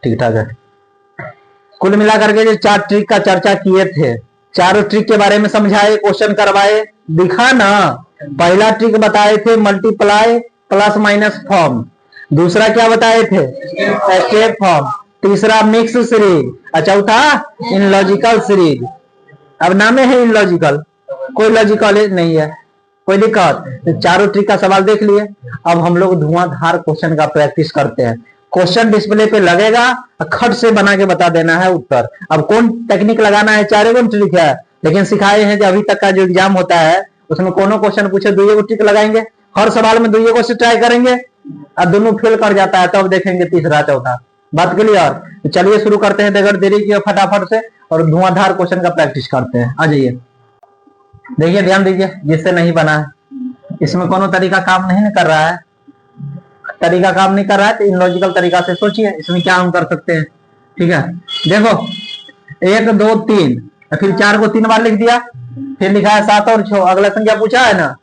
ठीक ठाक है। कुल मिलाकर के जो 4 ट्रिक का चर्चा किए थे, चारों ट्रिक के बारे में समझाए, क्वेश्चन करवाए, दिखा ना। पहला ट्रिक बताए थे मल्टीप्लाई प्लस माइनस फॉर्म, दूसरा क्या बताए थे स्टेप फॉर्म, तीसरा मिक्स सीरीज, और चौथा इन लॉजिकल सीरीज। अब नामे है इन लॉजिकल, कोई लॉजिकल नहीं है, कोई दिक्कत। तो चारों ट्रिक का सवाल देख लिए। अब हम लोग धुआंधार क्वेश्चन का प्रैक्टिस करते हैं। क्वेश्चन डिस्प्ले पे लगेगा, खट से बना के बता देना है उत्तर। अब कौन टेक्निक लगाना है, चारों को ट्रिक है, लेकिन सिखाए हैं जो अभी तक का जो एग्जाम होता है उसमें कोनो क्वेश्चन पूछे 2 ट्रिक लगाएंगे, हर सवाल में 2 से ट्राई करेंगे, और दोनों फेल कर जाता है तब तो देखेंगे तीसरा चौथा। बात क्लियर? तो चलिए शुरू करते हैं बगैर देरी किए फटाफट से, और धुआंधार क्वेश्चन का प्रैक्टिस करते हैं। आ जाइए, देखिए ध्यान दीजिए, जिससे नहीं बना है इसमें कोनो तरीका काम नहीं कर रहा है, तरीका काम नहीं कर रहा है तो इन लॉजिकल तरीका से सोचिए इसमें क्या हम कर सकते हैं। ठीक है, देखो 1 2 3, फिर 4 को 3 बार लिख दिया, फिर लिखा है 7 और 6, अगला संख्या पूछा है ना।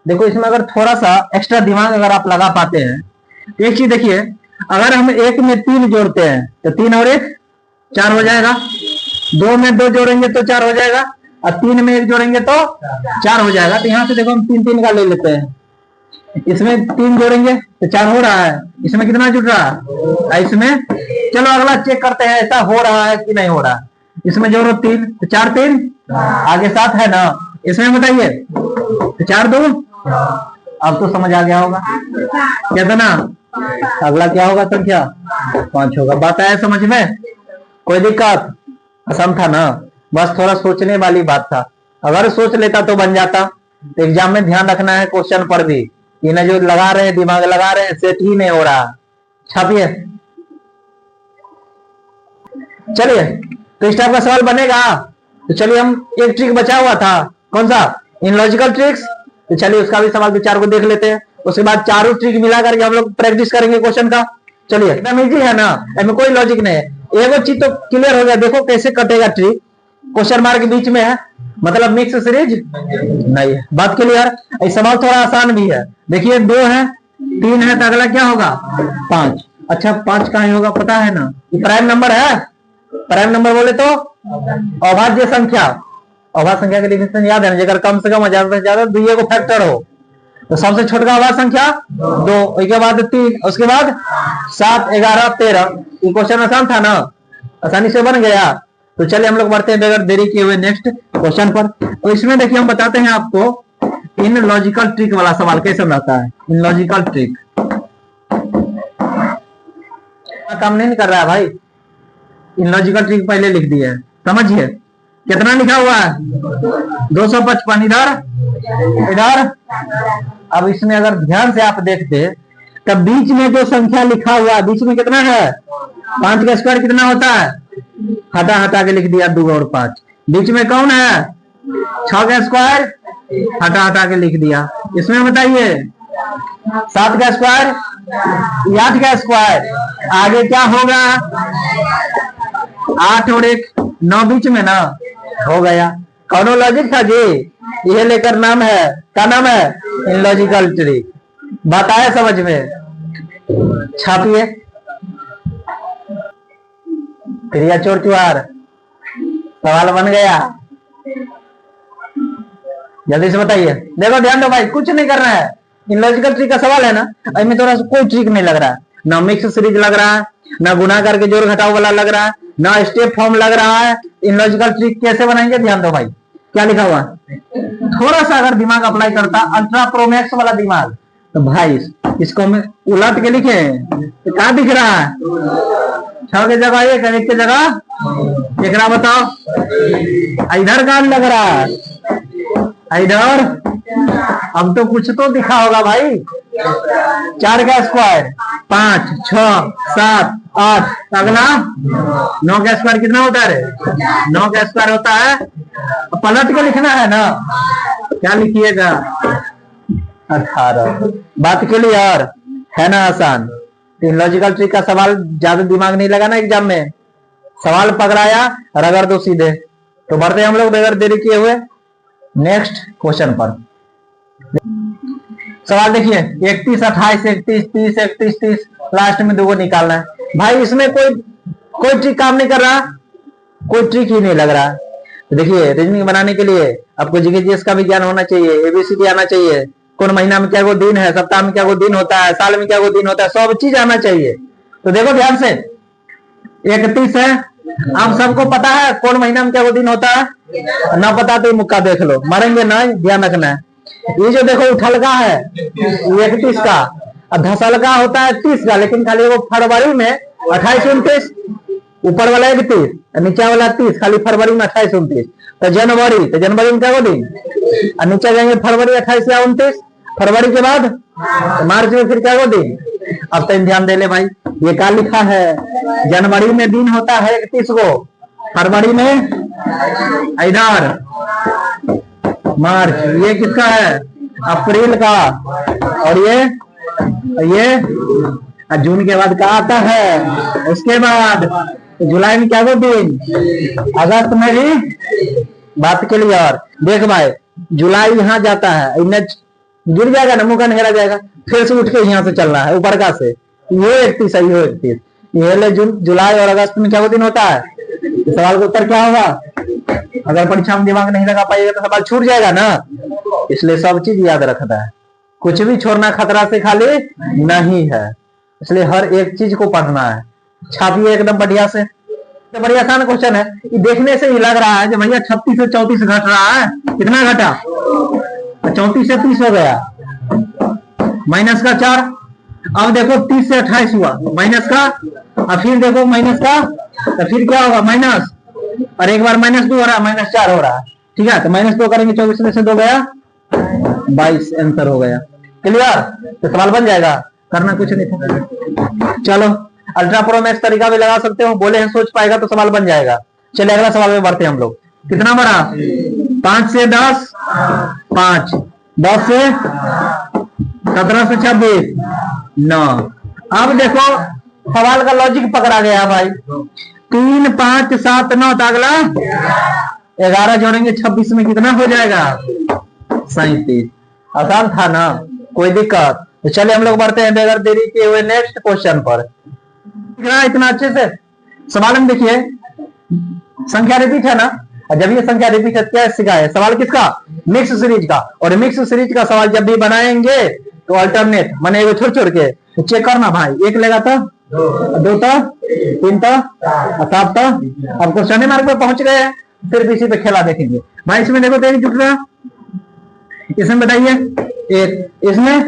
देखो इसमें अगर थोड़ा सा एक्स्ट्रा दिमाग अगर आप लगा पाते हैं तो एक चीज देखिए, अगर हम 1 में 3 जोड़ते हैं तो 3 और 1 4 हो जाएगा, 2 में 2 जोड़ेंगे तो 4 हो जाएगा, और 3 में 1 जोड़ेंगे तो 4 हो जाएगा। तो यहाँ से देखो हम 3 का ले लेते हैं, इसमें 3 जोड़ेंगे तो 4 हो रहा है, इसमें कितना जुड़ रहा है, इसमें चलो अगला चेक करते हैं ऐसा हो रहा है कि नहीं हो रहा है। इसमें जोड़ो 3 तो 4 3 आगे 7 है ना, इसमें बताइए तो 4 2, अब तो समझ आ गया होगा कितना, अगला क्या होगा संख्या 5 होगा। बात आया समझ में? कोई दिक्कत? आसान था ना, बस थोड़ा सोचने वाली बात था, अगर सोच लेता तो बन जाता। तो एग्जाम में ध्यान रखना है क्वेश्चन पर भी, इन्हें जो लगा रहे हैं दिमाग लगा रहे हैं सेट ही नहीं हो रहा। छापिए, चलिए तो इस टाइप का सवाल बनेगा। तो चलिए हम एक ट्रिक बचा हुआ था, कौन सा, इन लॉजिकल ट्रिक्स, तो चलिए उसका भी सवाल 2-4 को देख लेते हैं। उसके बाद चारों ट्रिक मिला करके हम लोग प्रैक्टिस करेंगे क्वेश्चन का। चलिए एकदम इजी है ना, इसमें कोई लॉजिक नहीं है, एक चीज तो क्लियर हो गया। देखो कैसे कटेगा ट्रिक, क्वेश्चन मार्क के बीच में है, मतलब मिक्स सीरीज नहीं है। बात क्लियर? सवाल थोड़ा आसान भी है। देखिए 2 है 3 है तो अगला क्या होगा 5। अच्छा 5 कहाँ होगा पता है ना, ये प्राइम नंबर है। प्राइम नंबर बोले तो अभाज्य संख्या, अभाज्य संख्या के डिफिनेशन याद है ना, जगह कम से कम ज्यादा से ज्यादा 2 को फैक्टर हो। तो सबसे छोटा अभाज्य संख्या 2, उसके बाद 3, उसके बाद 7 11 13। ये क्वेश्चन आसान था ना, आसानी से बन गया। तो चलिए हम लोग बढ़ते हैं बगैर देरी किए हुए नेक्स्ट क्वेश्चन पर। तो इसमें देखिए हम बताते हैं आपको इन लॉजिकल ट्रिक वाला सवाल कैसे बनता है। इन लॉजिकल ट्रिक काम नहीं कर रहा है भाई, इन लॉजिकल ट्रिक पहले लिख दिए है, समझिए कितना लिखा हुआ है 255 इधर इधर। अब इसमें अगर ध्यान से आप देखते तब बीच में जो संख्या लिखा हुआ है बीच में कितना है 5 का स्क्वायर कितना होता है, हटा हटा के लिख दिया 2 और 5। बीच में कौन है 6 का स्क्वायर, हटा हटा के लिख दिया। इसमें बताइए 7 का स्क्वायर 8 का स्क्वायर, आगे क्या होगा 8 और 1 9 बीच में ना, हो गया। कौनो लॉजिक था जी, यह लेकर नाम है, क्या नाम है इन लॉजिकल ट्रिक। बात आया समझ में? छापिए, क्रिया चोर चुहार सवाल बन गया, जल्दी से बताइए। देखो ध्यान दो भाई, कुछ नहीं करना है, इन लॉजिकल ट्रिक का सवाल है ना, इसमें थोड़ा सा कोई ट्रिक नहीं लग रहा है, ना मिक्स सीरीज लग रहा है, ना गुना करके जोड़ घटाव वाला लग रहा है, ना स्टेप फॉर्म लग रहा है। इन लॉजिकल ट्रिक कैसे बनाएंगे ध्यान दो भाई, क्या लिखा हुआ है, थोड़ा सा अगर दिमाग अप्लाई करता अल्ट्रा प्रो मैक्स वाला दिमाग, तो भाई इसको मैं उलट के लिखे तो क्या दिख रहा है 6 की जगह 1 की जगह एक बताओ, इधर काम लग रहा है इधर। अब तो कुछ तो दिखा होगा भाई, 4 का स्क्वायर 5 6 7 8, अगला 9 का स्क्वायर कितना होता है 9 का स्क्वायर होता है, पलट के लिखना है ना, क्या लिखिएगा 18। बात के लिए और है ना आसान। लॉजिकल ट्रिक का सवाल ज्यादा दिमाग नहीं लगाना एग्जाम में, सवाल पकड़ाया रगड़ दो सीधे। तो बढ़ते हम लोग बगैर देरी किए हुए नेक्स्ट क्वेश्चन पर। सवाल देखिए 31 28 31 30 31 30, लास्ट में 2 को निकालना है भाई। इसमें कोई कोई ट्रिक काम नहीं कर रहा, कोई ट्रिक ही नहीं लग रहा। तो देखिए रीजनिंग बनाने के लिए आपको जीके जीएस का भी ज्ञान होना चाहिए, एबीसीडी आना चाहिए, कौन महीना में क्या वो दिन है, सप्ताह में क्या वो दिन होता है, साल में क्या वो दिन होता है, सब चीज आना चाहिए। तो देखो ध्यान से 31 है, आप सबको पता है कौन महीना में क्या वो दिन होता है, ना पता तो मुक्का देख लो, मरेंगे ना, ध्यान रखना है। ये जो देखो उठलका है 31 का, और धसलका होता है 30 का, लेकिन खाली वो फरवरी में 28 29, ऊपर वाला 31, नीचे वाला 30, खाली फरवरी में 28 29। तो जनवरी में क्या वो दिन, और नीचे जाएंगे फरवरी 28 या 29, फरवरी के बाद मार्च में फिर क्या वो दिन। अब तो ध्यान दे ले भाई, ये क्या लिखा है, जनवरी में दिन होता है 31 को, फरवरी में इधर मार्च, ये किसका है, अप्रैल का, और ये जून के बाद क्या आता है, उसके बाद जुलाई में क्या वो दिन, अगस्त में भी बात के लिए। और देख भाई जुलाई यहाँ जाता है, गिर जाएगा ना, मुंह का नहरा जाएगा, फिर से उठ के यहाँ से चलना है ऊपर का से, ये 31 है, ये 31, ये ले जुलाई और अगस्त में क्या वो दिन होता है। सवाल का उत्तर क्या होगा, अगर परीक्षा में दिमाग नहीं लगा पाएगा तो सवाल छूट जाएगा ना, इसलिए सब चीज याद रखना है, कुछ भी छोड़ना खतरा से खाली नहीं है, इसलिए हर एक चीज को पढ़ना है। छापिए एकदम बढ़िया से, तो बड़ी आसान क्वेश्चन है, ये देखने से ही लग रहा है कि भैया 36 से 34 घट रहा है, कितना घटा, 34 से 30 हो गया, माइनस का 4, अब देखो 30 से 28 हुआ, माइनस का, और फिर देखो माइनस का, तो फिर क्या होगा माइनस, और एक बार -2 हो रहा है, -4 हो रहा है, ठीक है, तो -2 करेंगे, 24 में से 2 गया 22, आंसर हो गया। क्लियर, तो सवाल बन जाएगा, करना कुछ नहीं था। चलो अल्ट्रा प्रो मैक्स तरीका भी लगा सकते हो, बोले हैं सोच पाएगा तो सवाल बन जाएगा। चलिए अगला सवाल में बढ़ते हैं हम लोग, कितना बड़ा, 5 से 10, 5, 10 से 17 से 26, 9। अब देखो सवाल का लॉजिक पकड़ा गया भाई, 3 5 7 9, तो अगला 11 जोड़ेंगे 26 में कितना हो जाएगा, 37। आसान था ना, कोई दिक्कत। तो चलिए हम लोग बढ़ते हैं बगैर देरी किए हुए नेक्स्ट क्वेश्चन पर। इतना अच्छे से सवाल में देखिए, संख्या रिपीट है ना, और जब ये संख्या रिपीट है क्या सिखाया, सवाल किसका, मिक्स सीरीज का, और मिक्स सीरीज का सवाल जब भी बनाएंगे तो अल्टरनेट माने छोड़ छोड़ के तो चेक करना भाई, 1 लेगा तो 2 तो 3 तो 7 तो, अब क्वेश्चन मार्क पे पहुंच गए हैं, फिर इसी पे खेला देखेंगे भाई। इसमें देखो तेरी जुट रहा, इसमें बताइए 1, इसमें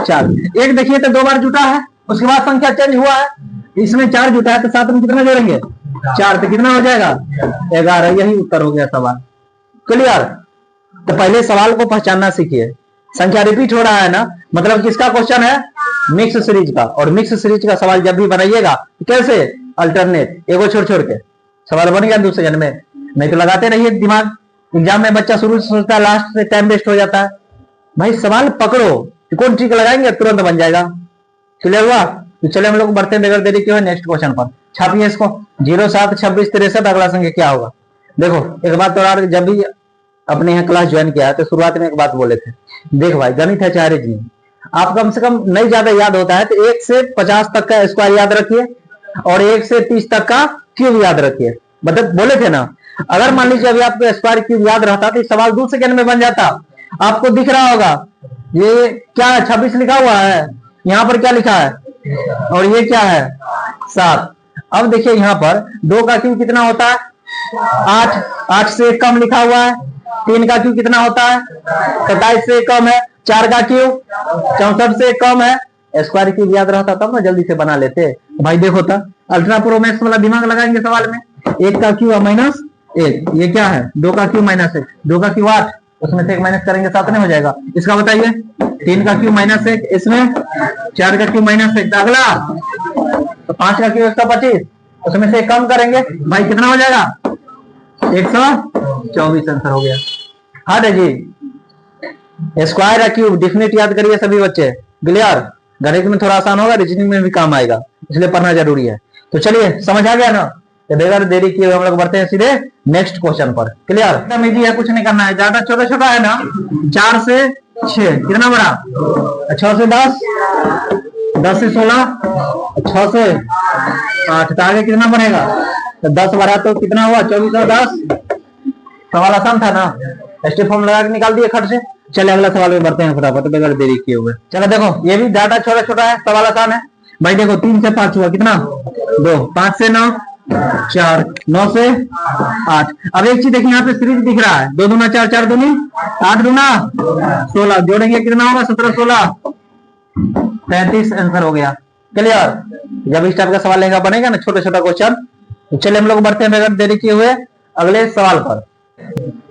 4, 1 देखिए तो 2 बार जुटा है, उसके बाद संख्या चेंज हुआ है, इसमें 4 जुटा है, तो 7 में कितना जोड़ेंगे, 4, तो कितना हो जाएगा 11, यही उत्तर हो गया सवाल। क्लियर, तो पहले सवाल को पहचानना सीखिए, संख्या रिपीट हो रहा है ना, मतलब किसका क्वेश्चन है, मिक्स सीरीज का, और मिक्स सीरीज का सवाल जब भी बनाइएगा तो कैसे, अल्टरनेट, एगो छोड़ छोड़ के सवाल बन गया दूसरे जन में, नहीं तो लगाते रहिए दिमाग, एग्जाम में बच्चा शुरू से सोचता है, लास्ट से टाइम वेस्ट हो जाता है। भाई सवाल पकड़ो, कौन ट्रिक लगाएंगे तुरंत बन जाएगा। क्लियर हुआ, तो चले हम लोग बढ़ते हैं बगैर देरी के नेक्स्ट क्वेश्चन पर। छापिए इसको, 0 7 26 63, अगला संख्या क्या होगा। देखो एक बात तो, जब भी अपने यहाँ क्लास ज्वाइन किया है तो शुरुआत में एक बात बोले थे, देख भाई गणित है चाहे रीजनिंग, आप कम से कम नहीं ज्यादा याद होता है तो 1 से 50 तक का स्क्वायर याद रखिए, और 1 से 30 तक का क्यूब याद रखिए। मतलब बोले थे ना, अगर मान लीजिए अभी आपको स्क्वायर क्यूब याद रहता तो सवाल 2 सेकंड में बन जाता। आपको दिख रहा होगा ये क्या है, 26 लिखा हुआ है, यहाँ पर क्या लिखा है, और ये क्या है 7। अब देखिए यहाँ पर 2 का क्यूब कितना होता है, 8, 8 से कम लिखा हुआ है, 3 का क्यूब कितना होता है, 27 से कम है, 4 का क्यूब 64 से कम है। स्क्वायर क्यूब याद रहता तब ना जल्दी से बना लेते भाई। देखो तो अल्ट्रा प्रो मैक्स वाला दिमाग लगाएंगे सवाल में, 1 का क्यूब -1, ये क्या है 2 का क्यूब -1, 2 का क्यूब 8, उसमें से 1 माइनस करेंगे 7 नहीं हो जाएगा। इसका बताइए 3 का क्यूब -1, इसमें 4 का क्यूब -1, अगला तो 5 का क्यूब 125, उसमें से कम करेंगे भाई कितना हो जाएगा 124, आंसर हो गया। हाँ जी, स्क्वायर या क्यूब डिफिनेट याद करिए सभी बच्चे। क्लियर, गणित में थोड़ा आसान होगा, रीजनिंग में भी काम आएगा, इसलिए पढ़ना जरूरी है। तो चलिए समझ आ गया ना, तो बगैर देरी किए हम लोग बढ़ते हैं सीधे नेक्स्ट क्वेश्चन पर। क्लियर, एकदम इजी है, कुछ नहीं करना है, ज्यादा छोटा छोटा है ना। 4 से 6 कितना बड़ा, 6 से 10, 10 से 16, 6 से 8, तो आगे कितना बनेगा? तो 10 बढ़ा तो कितना हुआ? 24 और 10। सवाल आसान था ना, स्टेप फॉर्म लगा के निकाल दिए खट से। चले अगला सवाल में बढ़ते हैं फटाफट, बगैर देरी किए हुए। चलो देखो, ये भी डाटा छोटा छोटा है, सवाल आसान है भाई। देखो 3 से 5 हुआ कितना? 2, 5 से 9, 4, 9 से 8। अब एक चीज देखिए, यहाँ पे सीरीज दिख रहा है, 2 दूना 4, 4 दूनी 8, दूना 16, जोड़ेंगे कितना होगा? 17, 16, 35 आंसर हो गया। क्लियर? जब इस टाइप का सवाल लेगा बनेगा ना छोटा छोटा क्वेश्चन। तो चलिए हम लोग बढ़ते हैं बगैर देरी किए हुए अगले सवाल पर।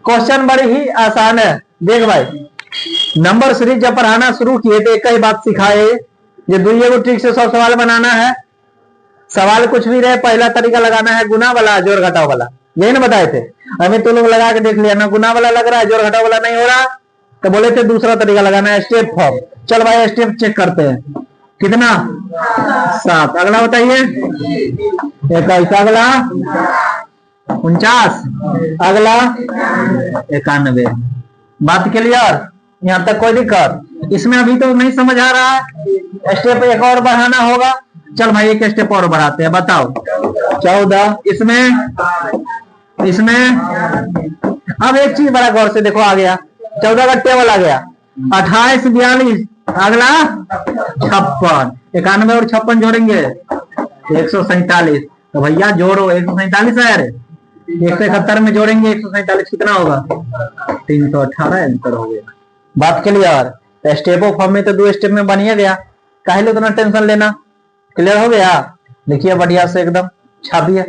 क्वेश्चन बड़ी ही आसान है। देख भाई, नंबर सीरीज जब पढ़ाना शुरू किए तो एक ही बात सिखाए, ये दुइये ट्रिक से सब सवाल बनाना है। सवाल कुछ भी रहे, पहला तरीका लगाना है गुना वाला, जोड़ घटाव वाला, यही ना बताए थे। हमें तो लोग लगा के देख लिया ना, गुना वाला लग रहा है, जोड़ घटाव वाला नहीं हो रहा, तो बोले थे दूसरा तरीका लगाना है, स्टेप फॉर्म। चल भाई स्टेप चेक करते हैं। कितना? 7। अगला बताइए, 21। अगला 49। अगला 91। बात क्लियर? यहाँ तक कोई दिक्कत? इसमें अभी तो नहीं समझ आ रहा है, स्टेप एक और बढ़ाना होगा। चल भाई एक स्टेप और बढ़ाते हैं, बताओ। 14। इसमें अब एक चीज बड़ा गौर से देखो, आ गया 14 का टेबल आ गया। 28, 42। अगला 56। 91 और 56 जोड़ेंगे 147। तो भैया जोड़ो, 147 है यार। 171 में जोड़ेंगे 147 कितना होगा? 318 आंसर हो गया। बात क्लियर? स्टेप ऑफ फॉर्म में तो 2 स्टेप में बन ही गया, काहे उतना टेंशन लेना। क्लियर हो गया? देखिए बढ़िया से एकदम छापिए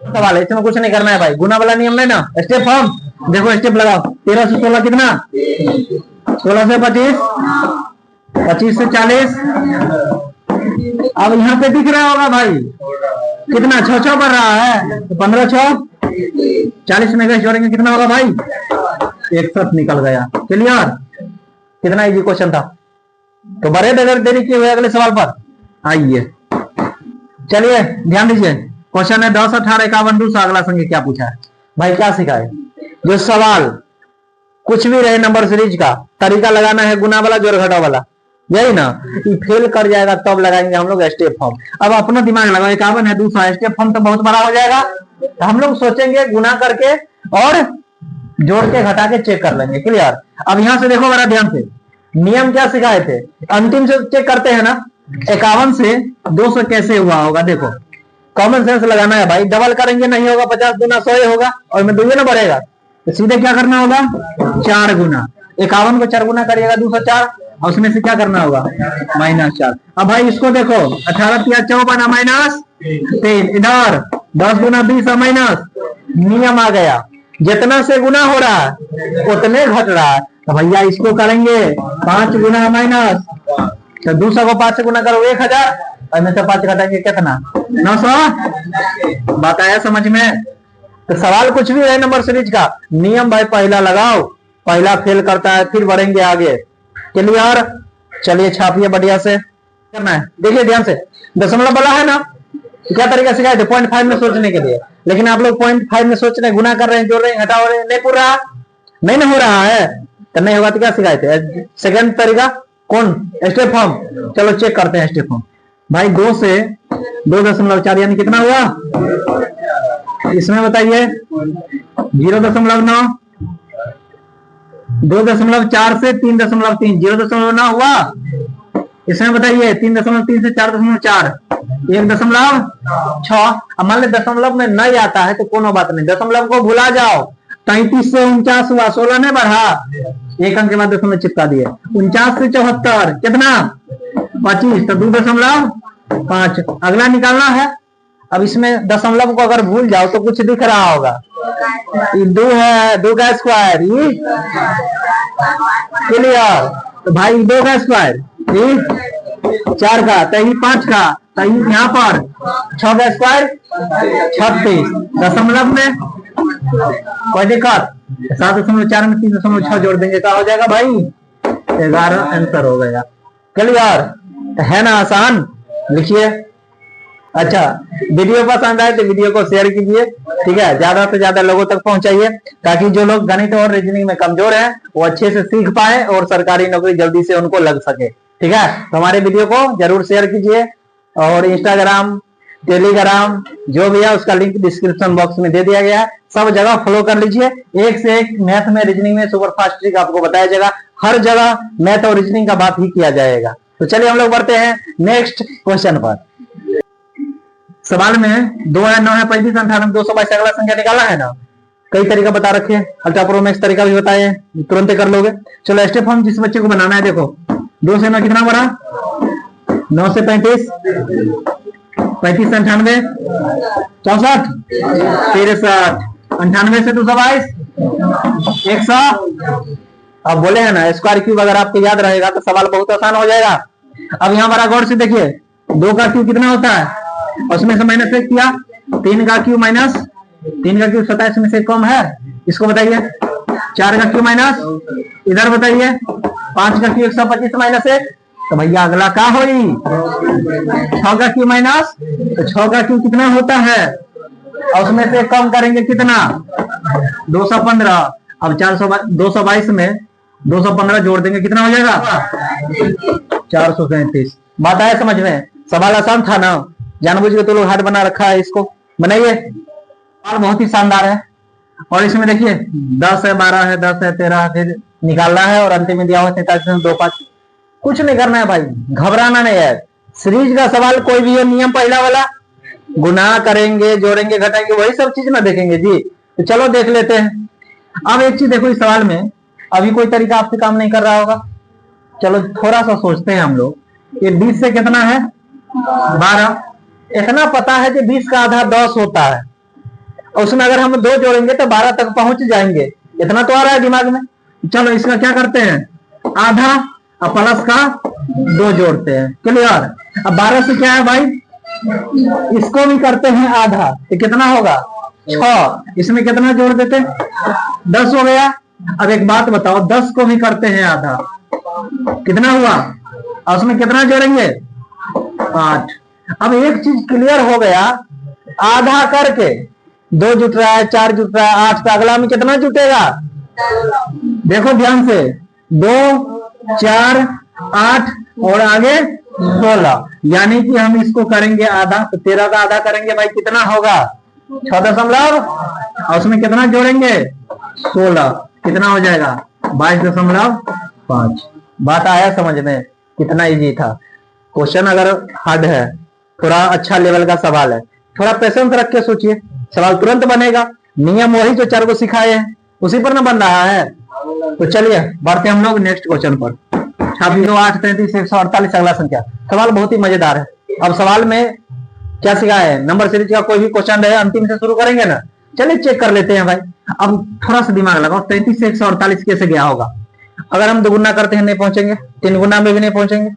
सवाल, इसमें कुछ नहीं करना है भाई, गुना वाला नियम नहीं ना। स्टेप फॉर्म देखो, स्टेप लगाओ। 13 से 16 कितना? 16 से 25, 25 से 40। अब यहाँ पे दिख रहा होगा भाई कितना? 6 बढ़ रहा है, तो 15 6 40 में गए जोड़ेंगे कितना होगा भाई? 61 निकल गया। क्लियर? कितना इजी क्वेश्चन था। तो बड़े बगैर देरी किए हुए अगले सवाल पर आइए। चलिए ध्यान दीजिए, क्वेश्चन है 10, 18, 51, 200। अगला संख्या क्या पूछा है भाई? क्या सिखाए? जो सवाल कुछ भी रहे नंबर सीरीज का, तरीका लगाना है गुना वाला, जोड़ घटाव वाला, यही ना। ये फेल कर जाएगा तब लगाएंगे हम लोग स्टेप फॉर्म। अब अपना दिमाग लगाओ, 51 है 200, स्टेप फॉर्म तो बहुत बड़ा हो जाएगा, तो हम लोग सोचेंगे गुना करके और जोड़ के घटा के चेक कर लेंगे। क्लियर? अब यहां से देखो बड़ा ध्यान से, नियम क्या सिखाए थे? अंतिम से चेक करते हैं ना, 51 से 200 कैसे हुआ होगा। देखो कॉमन सेंस लगाना है भाई, डबल करेंगे नहीं होगा, 50 गुना 100 होगा, और में 2 ना बढ़ेगा, तो सीधे क्या करना होगा? 4 गुना। 51 को 4 गुना करिएगा 204, और उसमें से क्या करना होगा? -4। अब भाई इसको देखो, 18 × 54 -3, इधर 10 गुना 20 माइनस। नियम आ गया, जितना से गुना हो रहा है उतने घट रहा है, तो भैया इसको करेंगे 5 गुना माइनस, तो 200 को 5 से गुना करो 1000, और में से 5 घटाएंगे कितना? 900। बात आया समझ में? तो सवाल कुछ भी है नंबर सीरीज का, नियम भाई पहला लगाओ, पहला फेल करता है फिर बढ़ेंगे आगे। क्लियर? चलिए छापिए बढ़िया से, करना है। देखिए ध्यान से, दशमलव वाला है ना, क्या तरीका सिखाए थे? 0.5 में सोचने के लिए, लेकिन आप लोग 0.5 में सोच रहे हैं, गुना कर रहे हैं, जोड़ रहे हैं, घटा रहे हैं, नहीं पूरा नहीं ना हो रहा है, तो नहीं होगा तो क्या सिखाए थे? सेकंड तरीका कौन? Step form. चलो चेक करते हैं स्टेप फॉर्म भाई। 2 से 2.4 यानी कितना हुआ? इसमें बताइए 0.9। 2.4 से 3.3, 0.9 हुआ। इसमें बताइए 3.3 से 4.4, 1.6। अब मान ली दशमलव में नहीं आता है तो कोनो बात नहीं, दशमलव को भुला जाओ। 33 से 49 हुआ, 16 ने बढ़ा, एक अंक के बाद दशमलव चिपका दिए। 49 से 74 कितना? 25, तो 2.5। अगला निकालना है। अब इसमें दशमलव को अगर भूल जाओ तो कुछ दिख रहा होगा, 2 है, 2 का स्क्वायर। क्लियर? तो भाई 2 का स्क्वायर 4 का, तो 5 का, तो यहाँ पर 6 का स्क्वायर 36। दशमलव में कोई दिक्कत? 7.4 में 3.6 जोड़ देंगे, क्या हो जाएगा भाई? 11 आंसर हो गया। क्लियर? है ना आसान? लिखिए। अच्छा, वीडियो पसंद आए तो वीडियो को शेयर कीजिए, ठीक है, ज्यादा से ज्यादा लोगों तक पहुंचाइए, ताकि जो लोग गणित और रीजनिंग में कमजोर हैं वो अच्छे से सीख पाए और सरकारी नौकरी जल्दी से उनको लग सके। ठीक है, तो हमारे वीडियो को जरूर शेयर कीजिए और इंस्टाग्राम, टेलीग्राम जो भी है उसका लिंक डिस्क्रिप्शन बॉक्स में दे दिया गया है, सब जगह फॉलो कर लीजिए। एक से एक मैथ में, रीजनिंग में सुपर फास्ट ट्रिक आपको बताया जाएगा। हर जगह मैथ और रीजनिंग का बात ही किया जाएगा। तो चलिए हम लोग बढ़ते हैं नेक्स्ट क्वेश्चन पर। सवाल में 2 है, 9 है, 35, 58, 222 अगला संख्या निकाला है ना। कई तरीका बता रखे, अल्ट्रा प्रो मैक्स तरीका भी बताए, तुरंत कर लोगे। चलो स्टेप हम जिस बच्चे को बनाना है, देखो 2 से 9 कितना बना, 9 से 35, 35 से 98, 64, 63, 98 से 222, 100। अब बोले हैं ना स्क्वायर क्यूब, अगर आपको याद रहेगा तो सवाल बहुत आसान हो जाएगा। अब यहाँ बड़ा गौर से देखिए, 2 का क्यूब कितना होता है, उसमें से माइनस 1 किया, 3 का क्यूब माइनस 3 का क्यूब 27 में से कम है, इसको बताइए। 4 का क्यूब माइनस, इधर बताइए 5 का क्यूब 125 माइनस 1, तो भैया अगला क्या होगी, 6 का क्यूब माइनस, तो 6 का क्यूब कितना होता है, और उसमें से कम करेंगे कितना, 215। अब 222 में 215 जोड़ देंगे, कितना हो जाएगा, 437। बात आया समझ में, सवाल आसान था ना, जानबूझ के तो लोग हार्ड बना रखा है, इसको बनाइए। सवाल बहुत ही शानदार है। और इसमें देखिए 10 है, 12 है, 10 है, 13 फिर निकालना है, और अंतिम में दिया हुआ 43.25। कुछ नहीं करना है भाई, घबराना नहीं है। सीरीज का सवाल कोई भी हो, नियम पहला वाला, गुना करेंगे, जोड़ेंगे, घटाएंगे, वही सब चीज ना देखेंगे जी। तो चलो देख लेते हैं। अब एक चीज देखो, इस सवाल में अभी कोई तरीका आपसे काम नहीं कर रहा होगा, चलो थोड़ा सा सोचते हैं हम लोग। ये 20 से कितना है, 12। इतना पता है कि 20 का आधा 10 होता है, और उसमें अगर हम 2 जोड़ेंगे तो 12 तक पहुंच जाएंगे, इतना तो आ रहा है दिमाग में। चलो इसका क्या करते हैं, आधा और प्लस का 2 जोड़ते हैं, क्लियर। अब 12 से क्या है भाई, इसको भी करते हैं आधा, तो कितना होगा, 6। इसमें कितना जोड़ देते, 10 हो गया। अब एक बात बताओ, 10 को भी करते हैं आधा, कितना हुआ, और उसमें कितना जोड़ेंगे, 8। अब एक चीज क्लियर हो गया, आधा करके 2 जुट रहा है, 4 जुट रहा है, 8 का अगला में कितना जुटेगा, देखो ध्यान से, 2, 4, 8 और आगे 16, यानी कि हम इसको करेंगे आधा, तो 13 का आधा करेंगे भाई, कितना होगा, 6 और उसमें कितना जोड़ेंगे, 16, कितना हो जाएगा, 22.5। बात आया समझ में, कितना इजी था। क्वेश्चन अगर हार्ड है, थोड़ा अच्छा लेवल का सवाल है, थोड़ा पेशेंस रख के सोचिए, सवाल तुरंत बनेगा। नियम वही जो 4 को सिखाए हैं, उसी पर ना बन रहा है। तो चलिए बढ़ते हम लोग नेक्स्ट क्वेश्चन पर। 26, 8, 33, 148 अगला संख्या। सवाल बहुत ही मजेदार है। अब सवाल में क्या सिखाया है, नंबर सीरीज का कोई भी क्वेश्चन रहे, अंतिम से शुरू करेंगे ना। चलिए चेक कर लेते हैं भाई। अब थोड़ा सा दिमाग लगाओ, 33 से 148 कैसे गया होगा। अगर हम 2 गुना करते हैं नहीं पहुंचेंगे, 3 गुना में भी नहीं पहुंचेंगे,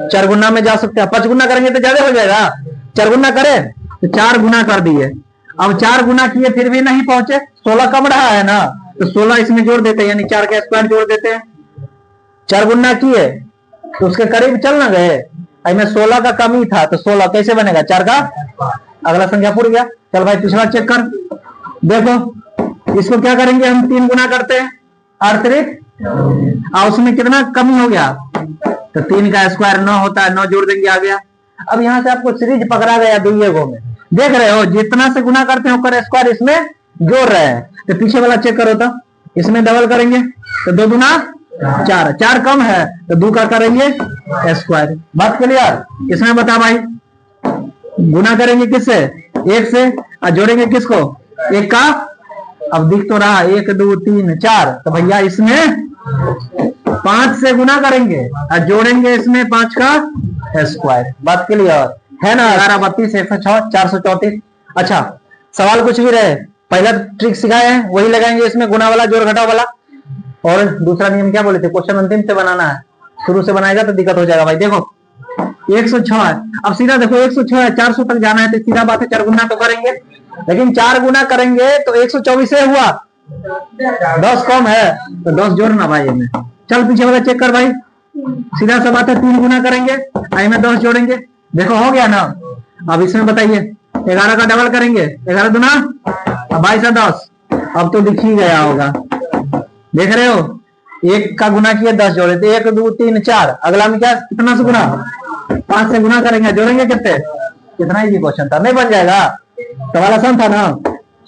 4 गुना में जा सकते हैं, 5 गुना करेंगे तो ज्यादा हो जाएगा। 4 गुना करें तो 4 गुना कर दिए, अब 4 गुना किए फिर भी नहीं पहुंचे, 16 कम रहा है ना, तो 16 इसमें जोड़ देते हैं, यानी 4 का स्क्वायर जोड़ देते हैं। 4 गुना किए तो उसके करीब चल ना गए, इसमें 16 का कमी था, तो 16 कैसे बनेगा, 4 का अगला संख्या पूरी गया। चल भाई पिछला चेक कर, देखो इसको क्या करेंगे हम, 3 गुना करते हैं 8 और उसमें कितना कमी हो गया, तो 3 का स्क्वायर 9 होता है, 9 जोड़ देंगे आ गया। अब यहाँ से आपको सीरीज पकड़ा गया दुइये में, देख रहे हो जितना से गुना करते हैं उसका स्क्वायर इसमें जोड़ रहे हैं। तो पीछे वाला चेक करो, तो इसमें डबल करेंगे तो 2 गुना 4, 4 कम है तो 2 का करेंगे स्क्वायर। बात क्लियर। इसमें बता भाई, गुना करेंगे किससे, 1 से, और जोड़ेंगे किसको, 1 का। अब दिख तो रहा 1, 2, 3, 4, तो भैया इसमें 5 से गुना करेंगे और जोड़ेंगे इसमें 5 का स्क्वायर। बात क्लियर है ना। 11, 32, 106, 434। अच्छा सवाल कुछ भी रहे, पहला ट्रिक सिखाए हैं वही लगाएंगे, इसमें गुना वाला जोड़ घटाव वाला। और दूसरा नियम क्या बोले थे, क्वेश्चन अंतिम से बनाना है, शुरू से बनाएगा तो दिक्कत हो जाएगा भाई। देखो 106 है, अब सीधा देखो 106 है, 400 तक जाना है, तो सीधा बात है 4 गुना तो करेंगे, लेकिन 4 गुना करेंगे तो 124 हुआ, 10 कम है तो 10 जोड़ना भाई इनमें। चल पीछे वाला चेक कर भाई, सीधा सा बात है, 3 गुना करेंगे में 10 जोड़ेंगे, देखो हो गया ना। अब इसमें बताइए 11 का डबल करेंगे, 11 दूना 22 10, अब तो दिख ही गया होगा, देख रहे हो एक का गुना किया 10 जोड़े थे, 1 2 3 4, अगला में क्या कितना से गुना 5 से गुना करेंगे, जोड़ेंगे कितने, कितना इजी क्वेश्चन था, नहीं बन जाएगा, सवाल आसान था ना।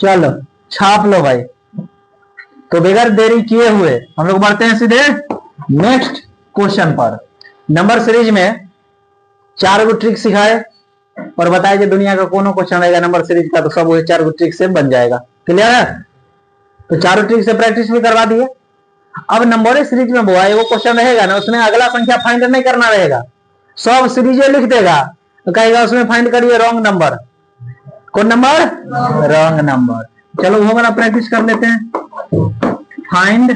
चलो छाप लो भाई। तो बगैर देरी किए हुए हम लोग बढ़ते हैं सीधे नेक्स्ट क्वेश्चन पर। नंबर सीरीज में 4 गो ट्रिक सिखाए और बताए कि दुनिया का कोनो क्वेश्चन रहेगा नंबर सीरीज का तो सब वही 4 गो ट्रिक से बन जाएगा। क्लियर है? तो 4 ट्रिक से प्रैक्टिस भी करवा दिए। अब नंबर सीरीज में वो एगो क्वेश्चन रहेगा ना, उसमें अगला संख्या फाइंड नहीं करना रहेगा, सब सीरीज लिख देगा तो कहेगा उसमें फाइंड करिए रॉन्ग नंबर। कौन नंबर? Wrong number. चलो वो वाला प्रैक्टिस कर लेते हैं, फाइंड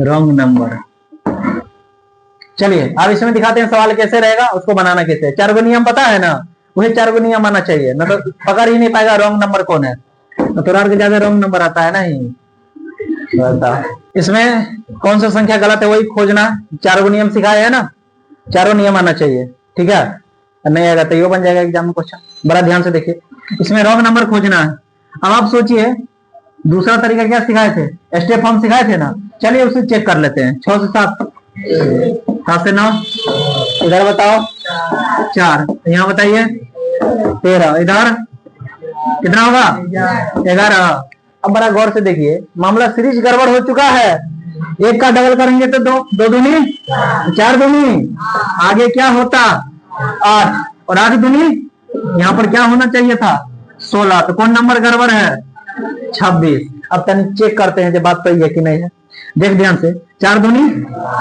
रॉन्ग नंबर। चलिए अब इसमें दिखाते हैं सवाल कैसे रहेगा, उसको बनाना कैसे है। 4 गो नियम पता है ना, वही 4 गो नियम आना चाहिए, ना तो पकड़ ही नहीं पाएगा रॉन्ग नंबर कौन है, तो थोड़ा ज्यादा रॉन्ग नंबर आता है ना ही। इसमें कौन सा संख्या गलत है वही खोजना, 4 गो नियम सिखाए है ना, 4 नियम आना चाहिए, ठीक है। नहीं आएगा तो ये बन जाएगा एग्जाम में क्वेश्चन। बड़ा ध्यान से देखिए, इसमें रॉन्ग नंबर खोजना है। अब आप सोचिए दूसरा तरीका क्या सिखाए थे, स्टेप फॉर्म सिखाए थे ना, चलिए उसे चेक कर लेते हैं। 6 से 7, 7 से 9, इधर बताओ 4, यहाँ बताइए 13, इधर कितना होगा 11। अब बड़ा गौर से देखिए, मामला सीरीज गड़बड़ हो चुका है। 1 का डबल करेंगे तो 2, 2 दूनी 4 दूनी, आगे क्या होता 8 और 8 दूनी यहाँ पर क्या होना चाहिए था 16, तो कौन नंबर गड़बड़ है 26। अब तनिक चेक करते हैं जब बात सही है कि नहीं है, देख ध्यान से। 4 दूनी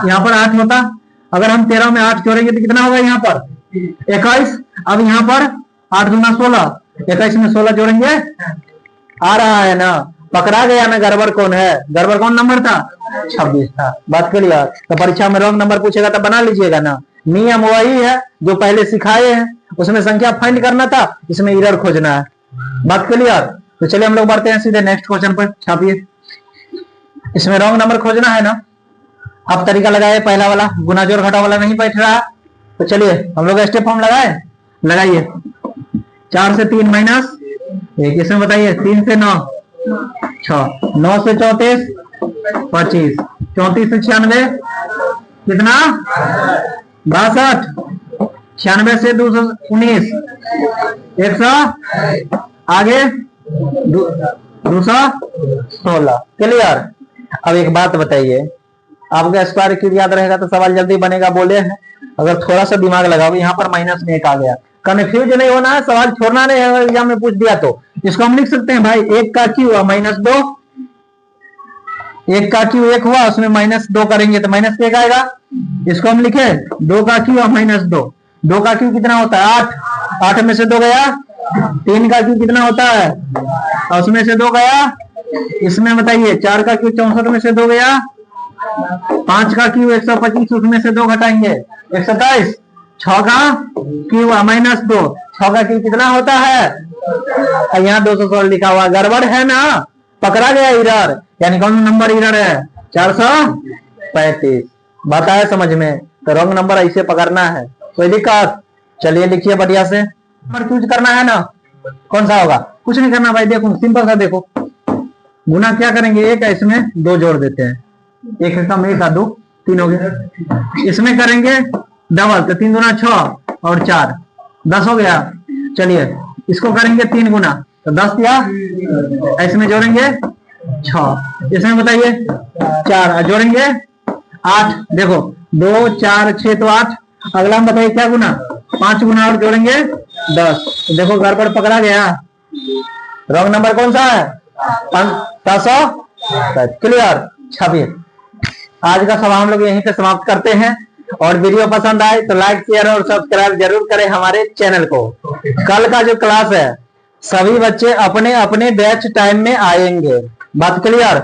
यहाँ पर 8 होता, अगर हम 13 में 8 जोड़ेंगे तो कितना होगा यहाँ पर 21। अब यहाँ पर 8 दूना 16, 21 में 16 जोड़ेंगे, आ रहा है ना, पकड़ा गया ना गड़बड़ कौन है, गड़बड़ कौन नंबर था 26 था। बात क्लियर? तो परीक्षा में रॉन्ग नंबर पूछेगा तो बना लीजिएगा ना, नियम वही है जो पहले सिखाए हैं, उसमें संख्या फाइंड करना था, इसमें एरर खोजना है। बात क्लियर? तो चलिए हम लोग बढ़ते हैं सीधे नेक्स्ट क्वेश्चन पर। छापिए, इसमें रॉन्ग नंबर खोजना है ना। अब तरीका लगाए पहला वाला, गुना जोड़ घटा वाला नहीं बैठ रहा, तो चलिए हम लोग स्टेप फॉर्म लगाए, लगाइए। 4 से 3 माइनस 1, इसमें बताइए 3 से 9 6, 9 से 34 25, 34 से 96 कितना 62, 96 से 219 100, आगे 216। क्लियर? अब एक बात बताइए, आपका स्क्वायर क्यूब याद रहेगा तो सवाल जल्दी बनेगा, बोले हैं। अगर थोड़ा सा दिमाग लगाओ, यहाँ पर माइनस में 1 आ गया, कन्फ्यूज नहीं होना है, सवाल छोड़ना नहीं है, एग्जाम में पूछ दिया तो इसको हम लिख सकते हैं भाई 1 का क्यू हुआ -2, 1 का क्यू 1 हुआ, उसमें -2 करेंगे तो -1 आएगा। इसको हम लिखे 2 का क्यू -2, 2 का क्यू कितना होता है 8, 8 में से 2 गया, 3 का क्यू कितना होता है और उसमें से 2 गया, इसमें बताइए 4 का क्यू 64 में से 2 गया, 5 का क्यू 125, उसमें से 2 घटाएंगे 127, 6 का क्यू -2, 6 का क्यू कितना होता है, यहाँ 216 लिखा हुआ, गड़बड़ है ना, पकड़ा गया एरर, यानी कौन नंबर एरर है 435। बात आया समझ में? तो रॉन्ग नंबर ऐसे पकड़ना है, कोई दिक्कत? चलिए लिखिए बढ़िया से, नंबर चूज करना है ना, कौन सा होगा, कुछ नहीं करना भाई, देखो सिंपल सा, देखो गुना क्या करेंगे, 1 है इसमें 2 जोड़ देते हैं, 1 है कम 1 का 2 3 हो गया, इसमें करेंगे डबल तो 3 दूना 6 और 4 10 हो गया। चलिए इसको करेंगे 3 गुना तो 10 दिया, इसमें जोड़ेंगे 6, इसमें बताइए 4 जोड़ेंगे 8, देखो 2 4 6 तो 8, अगला हम बताइए क्या गुना 5 गुना और जोड़ेंगे 10, तो देखो गड़बड़ पकड़ा गया, रॉन्ग नंबर कौन सा है 700। क्लियर? छापिए। आज का सवाल हम लोग यहीं पे समाप्त करते हैं, और वीडियो पसंद आए तो लाइक शेयर और सब्सक्राइब जरूर करें हमारे चैनल को। कल का जो क्लास है सभी बच्चे अपने अपने बैच टाइम में आएंगे। बात क्लियर?